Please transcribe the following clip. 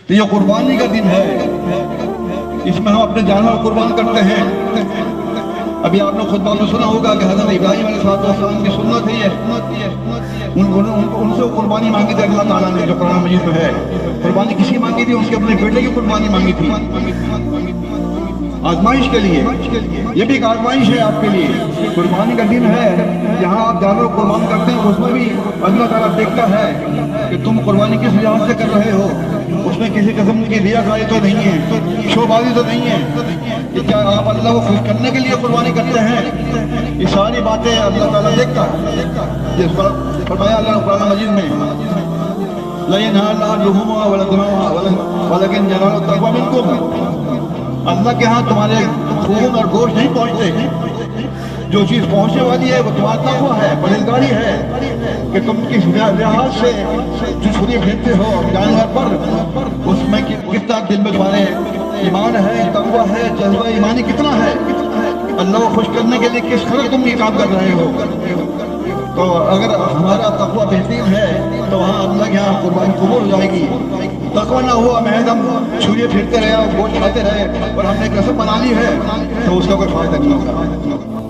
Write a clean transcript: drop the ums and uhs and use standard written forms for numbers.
تو یہ قربانی کا دن ہے، اس میں ہم اپنے جانور قربان کرتے ہیں۔ ابھی آپ نے خطبہ میں سنا ہوگا کہ حضرت ابراہیم علیہ السلام کی سنت ہے یہ، ان سے قربانی مانگی تھی اللہ تعالیٰ نے، جو قرآن مجید میں ہے۔ قربانی کسی مانگی تھی؟ ان کے اپنے بیٹے کی قربانی مانگی تھی، آزمائش کے لیے۔ یہ بھی ایک آزمائش ہے آپ کے لیے۔ قربانی کا دن ہے، جہاں آپ جانور قربان کرتے ہیں، اس میں بھی اللہ تعالیٰ دیکھتا ہے کہ تم قربانی کس لحاظ سے کر رہے ہو، اس میں کسی قسم کی ریاکاری تو نہیں ہے، شو بازی تو نہیں ہے، کہ کیا آپ اللہ کو خوش کرنے کے لیے قربانی کرتے ہیں؟ یہ ساری باتیں اللہ تعالیٰ دیکھتا ہے۔ جس پر فرمایا اللہ قرآن مجید میں، لَا يَنْهَا اللَّهُ لُحُومُهَا وَلَا دِمَاؤُهَا وَلَكِنْ يَنَالُهُ التَّقْوَىٰ مِنكُمْ۔ اللہ کے ہاں تمہارے خون اور گوشت نہیں پہنچتے، جو چیز پہنچنے والی ہے وہ تمہارا تقویٰ ہے، پرہیزگاری ہے، کہ تم کس لحاظ سے جو چھری پھینکتے ہو جانور پر، اس میں کتنا دل میں تمہارے ایمان ہے، تقویٰ ہے، جذبہ ایمانی کتنا ہے، اللہ کو خوش کرنے کے لیے کس طرح تم یہ کام کر رہے ہو۔ تو اگر ہمارا تقویٰ بہترین ہے تو وہاں اللہ کے یہاں قربانی قبول ہو جائے گی۔ تقویٰ نہ ہوا، محض ہم چھریے پھرتے رہے اور گوشت کھاتے رہے اور ہم نے کسب بنا لی ہے، تو اس کا کوئی فائدہ نہیں ہوگا۔